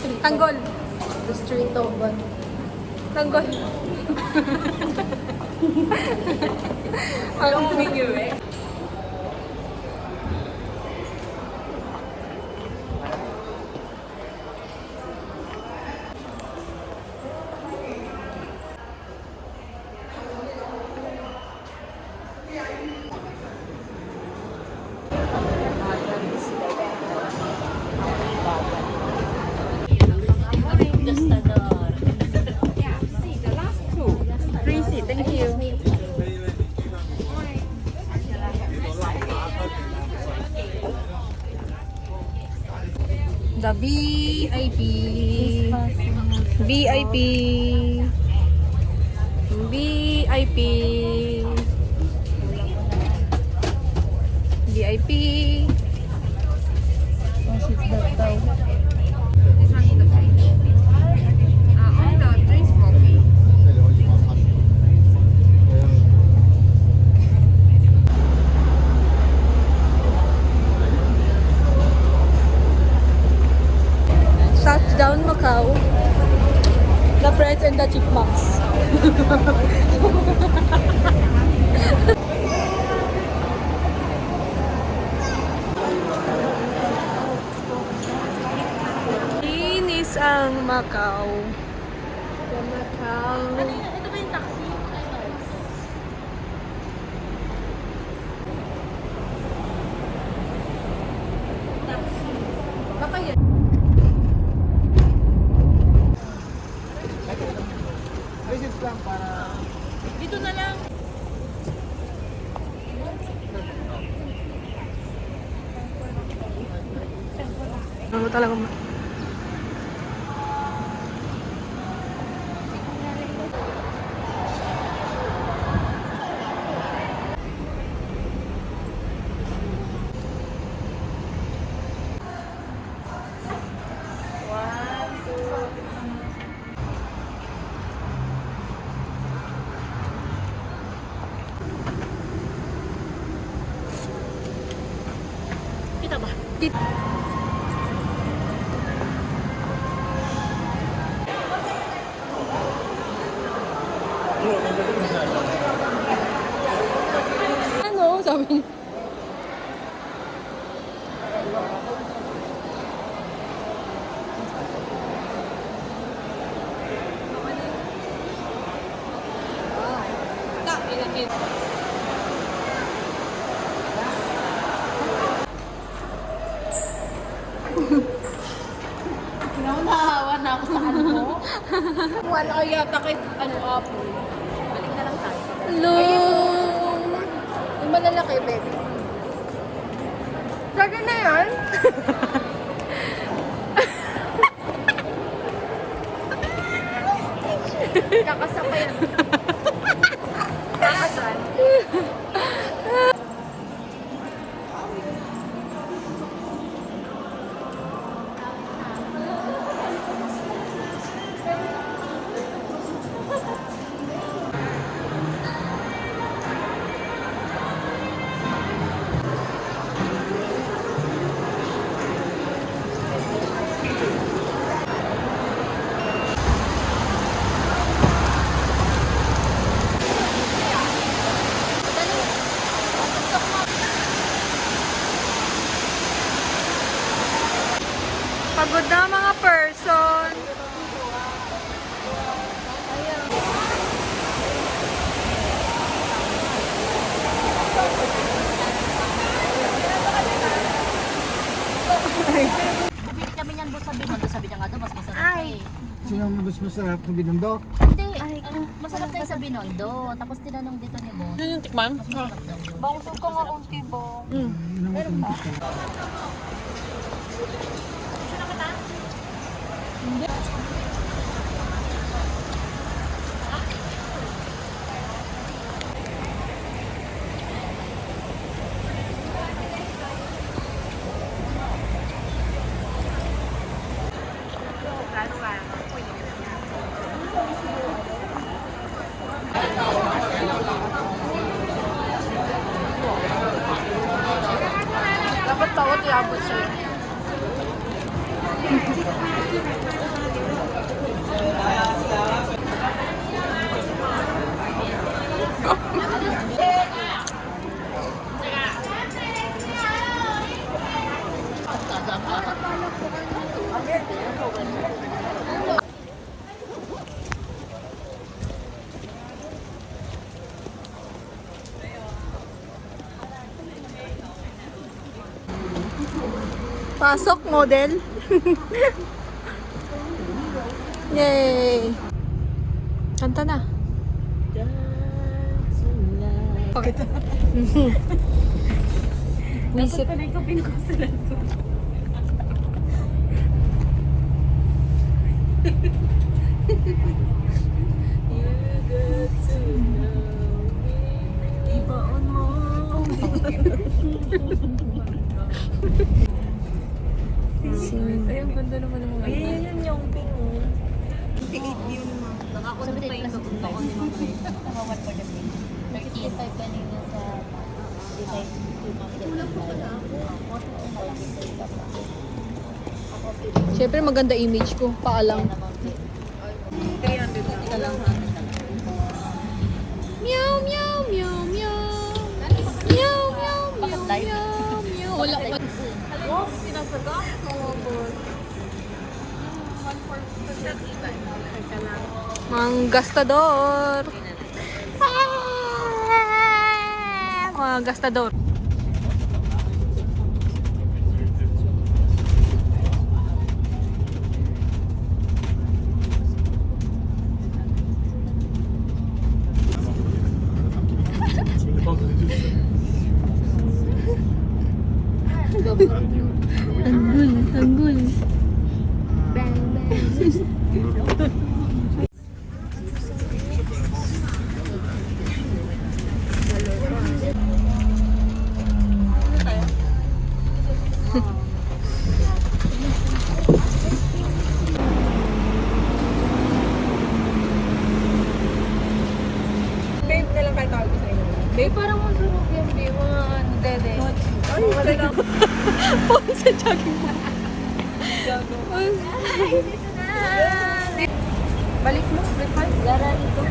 Tanggol. The street of one. Tanggol. Ang menu eh. Thank you. The VIP. VIP. VIP. VIP. Ang seatbelt daw. This one in the fridge. Only the drinks coffee. Touchdown Macau. The Friends and the Chipmunks. Linis ang Macau. Sa Macau. Ito ba yung taxi? Baka yan. Visit lang para... Dito na lang. Ano talaga Kita ba? Ano? Sabi niya. Nahawa na ako sa ano mo. Wala yata kay apple. Balik na lang tayo. Hello! Yung malalaki, baby. Sabi na yan? Kakasama yan. Kakasal. Pagod na mga person. Bumili kami niyan boss sa Binondo. Sabi niya nga daw, mas masarap Ay. eh. Sino ang mas masarap sa Binondo? Hindi, masarap tayo sa Binondo. Tapos tinanong dito ni boss. Yun yung tikman? Mas masarap daw yun. Bangusog ka nga kung tibong. Yun ang matumpis ka. Dapat tawat iabot sa'yo. Pasok, model. Yay! Kanta na. Okay. Visit. Ay, ang ganda naman ng mga Yun yung pink. Sabi din, plus gusto ko ni Mama Grace. Nakawat for the pink. 35 kanina sa 35 kulang po pala. Siyempre maganda image ko. Paalang. 300 lang. Meow, meow, meow, meow. Meow, meow, meow, meow, meow. Wala pa. Wow, sinasaga? Mga gastador. Mga gastador. Tanggol. Bang, bang. Babe na lang kayo tawag ko sa inyo. Babe, parang masarap yan, babe. Mga dede. Ay, wala lang. Sa jogging mo. Balik mo, breakfast. Gara dito.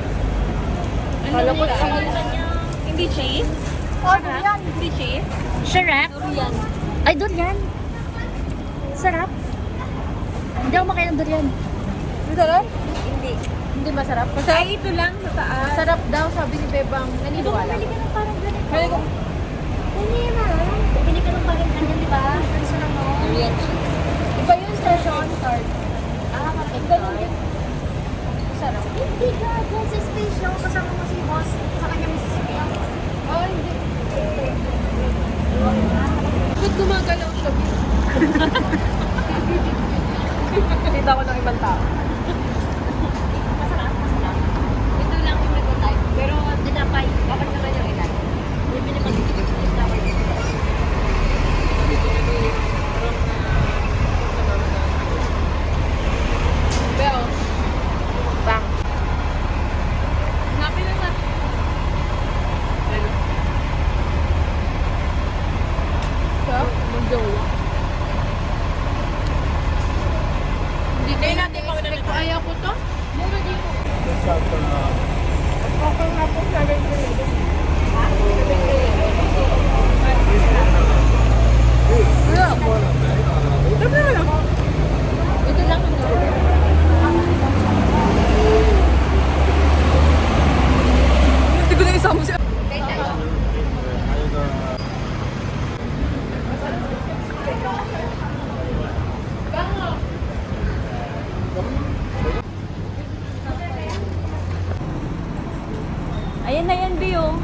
Kala ko Ano cheese. niya? Hindi cheese? Oh, durian. Hindi cheese? Sarap. Durian. Ay, durian. Sarap. Hindi ako makain ng durian. Masarap? Hindi. Hindi masarap? Ay, ito lang sa taas. Sarap daw, sabi ni Bebang. Naniniwala. Bili ka ng parang ganito. Hindi na. Bili ka ng parang ganyan, di ba? Ang sarap mo. Durian cheese. Iba yung station card. Ah, kapit card. Sarap. Hindi ka. Yan sa space yung kasama mo si boss. Sa kanya may sasakyan. Oh, hindi. Ba't gumagalaw siya? Kita ko ng ibang tao. Masarap, masarap. Ito lang yung may type. Pero dinapay. Bakit naman yung ilan? Bibili pa dito. Dinapay dito. Pero, bang. Hanapin lang natin. So, mag-jowa. Hindi kayo natin expect ko ayaw ko to. Meron dito. Okay na po, 7 Ito lang ang Hindi ko na isama siya. Ayan na yan, Bio.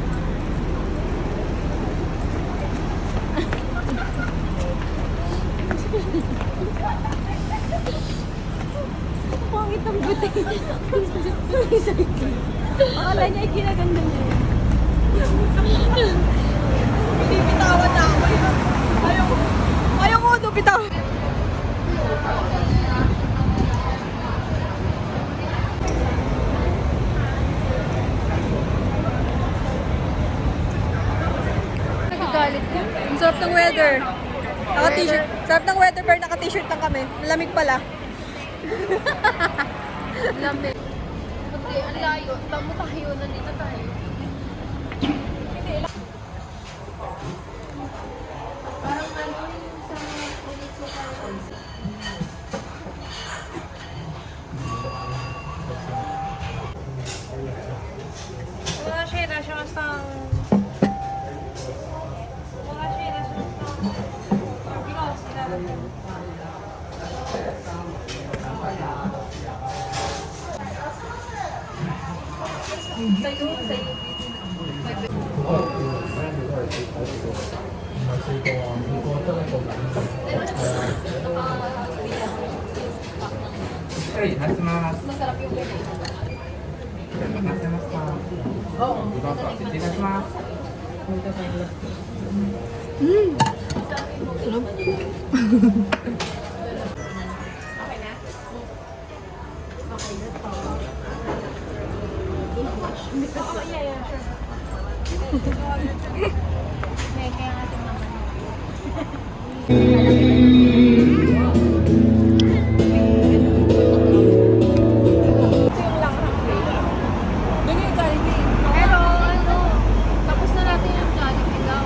Pangit ang buti. Akala niya ay kinaganda niya. Bitawan na ako. Ayaw ko ito, bitawan. Nagagalit ko. Ang sarap ng weather. Saka Naka-t-shirt. Sarap ng weather pero naka-t-shirt lang kami. Malamig pala. Lamig. Hindi, ang layo. Tamo tayo. Nandito tayo. Parang ano yung sa ulit sa tayo. Buonasera, sono stanco. Buonasera, sono stanco. Masarap yung ganyan. Doon yung Jollibee. Pero ano, tapos na natin yung Jollibee daw.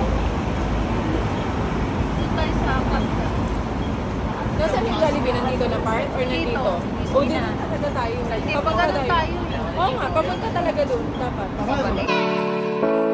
Doon tayo sa Kapta. Nasaan yung Jollibee? Nandito na part? Or nandito? Dito. O, dito talaga tayo. Hindi, Papunta pag ano tayo. Oo nga, papunta talaga doon. Dapat. Okay.